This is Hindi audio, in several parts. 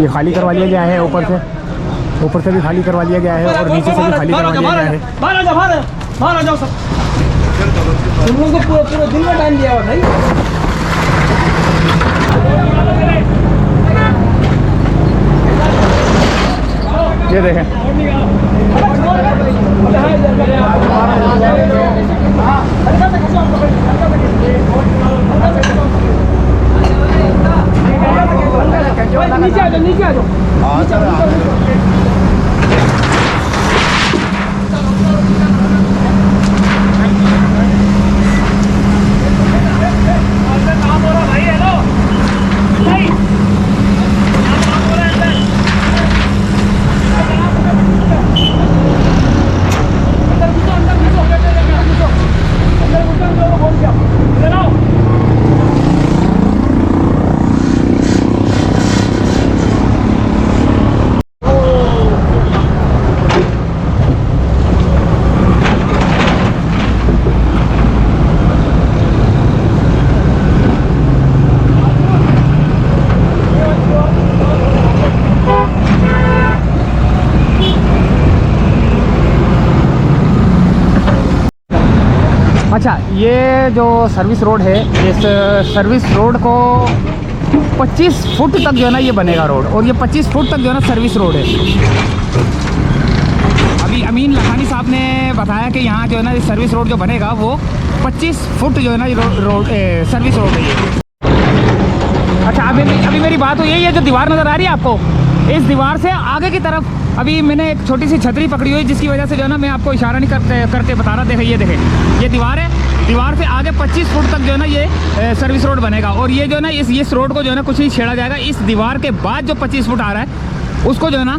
ये खाली करवा लिया गया है, ऊपर से भी खाली करवा लिया गया है और नीचे से भी खाली करवा लिया गया है। बाहर आ जाओ सब। तुम लोगों को पूरा दिन में टाइम दिया हुआ भाई। ये देखें, नीचे आ जाओ, नीचे आ जाओ। अच्छा, ये जो सर्विस रोड है, इस सर्विस रोड को 25 फुट तक जो है ना ये बनेगा रोड, और ये 25 फुट तक जो है ना सर्विस रोड है। अभी अमीन लखानी साहब ने बताया कि यहाँ जो है ना ये सर्विस रोड जो बनेगा वो 25 फुट जो है ना ये रोड सर्विस रोड है ये। अच्छा, अभी मेरी बात हुई है, ये जो दीवार नज़र आ रही है आपको, इस दीवार से आगे की तरफ अभी मैंने एक छोटी सी छतरी पकड़ी हुई, जिसकी वजह से जो है ना मैं आपको इशारा नहीं करते बता रहा। देखें, ये देखें, ये दीवार है, दीवार से आगे 25 फुट तक जो है ना ये सर्विस रोड बनेगा, और ये जो है ना इस रोड को जो है ना कुछ नहीं छेड़ा जाएगा। इस दीवार के बाद जो 25 फुट आ रहा है उसको जो है ना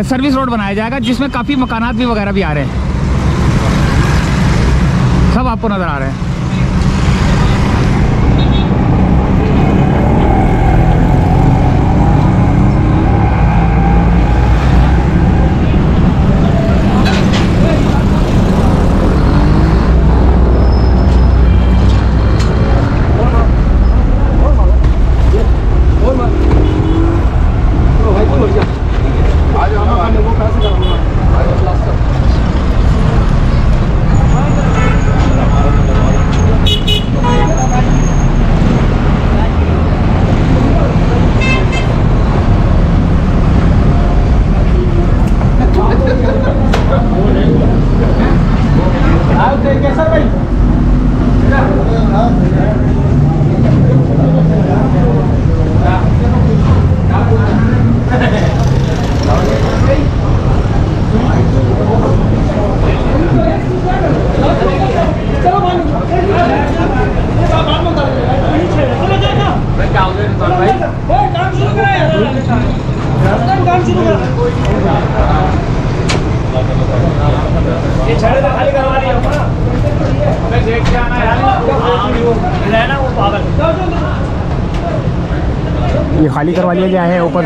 सर्विस रोड बनाया जाएगा, जिसमें काफ़ी मकानात भी वगैरह भी आ रहे हैं, सब आपको नज़र आ रहे हैं। ये खाली करवा लिया गया है, ऊपर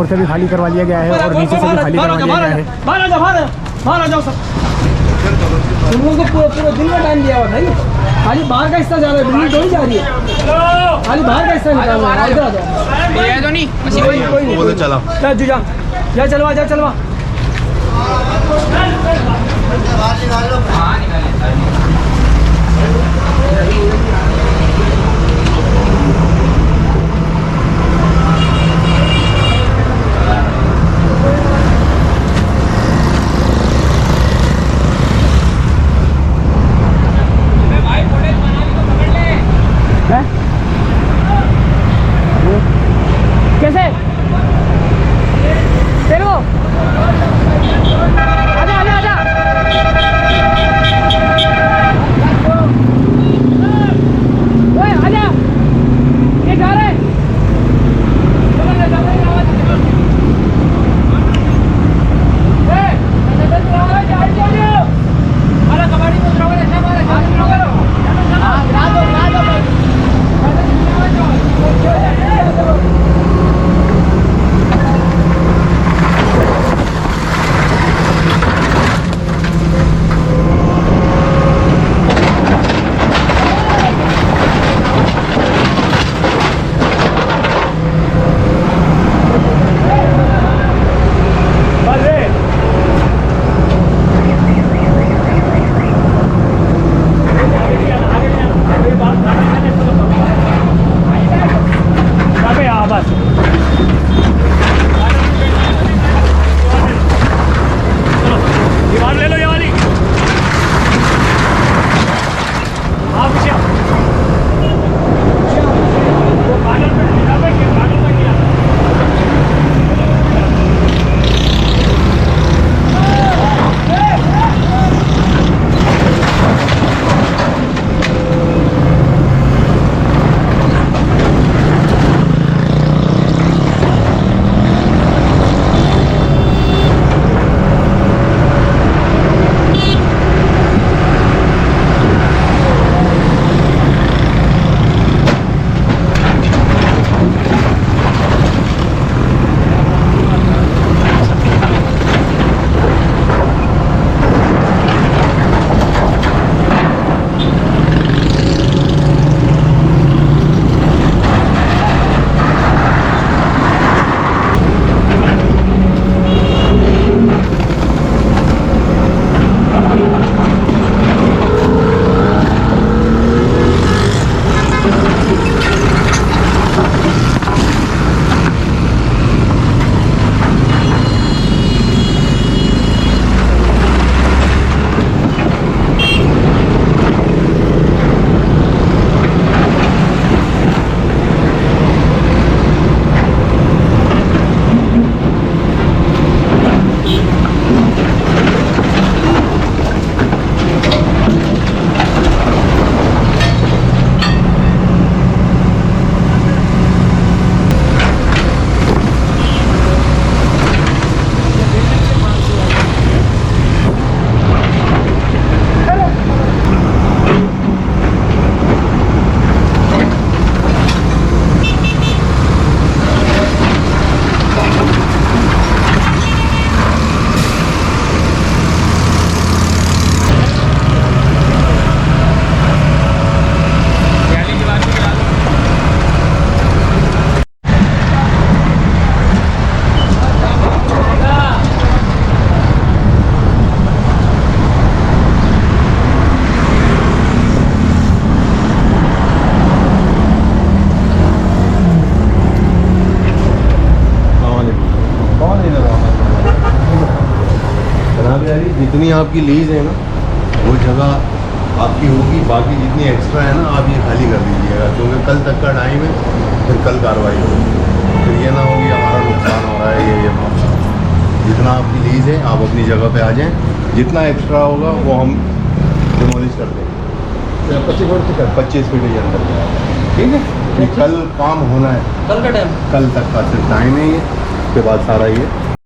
से भी खाली करवा लिया गया है और नीचे से भी खाली करवा लिया गया है। बाहर आ जाओ सब। तुम लोगों को पूरा दिन में टाइम दिया हुआ भाई। खाली बाहर का हिस्सा जा रहा है, बिल्डिंग थोड़ी जा रही है, खाली बाहर का हिस्सा निकालना है। इधर आ जाओ, तो नहीं कोई चला जा, चलवा कैसे तेरे को आजा ओए आजा, ये जा रहे जितनी आपकी लीज है ना वो जगह आपकी होगी, बाकी जितनी एक्स्ट्रा है ना आप ये खाली कर दीजिएगा, क्योंकि कल तक का टाइम है, फिर कल कार्रवाई होगी। फिर ये ना हो कि हमारा नुकसान हो रहा है ये मामला। जितना आपकी लीज है आप अपनी जगह पे आ जाएं, जितना एक्स्ट्रा होगा वो हम डिमोलिश कर देंगे 25 फीट के अंदर, ठीक है। कि कल काम होना है, कल का टाइम, कल तक का सिर्फ टाइम है ये, उसके बाद सारा ये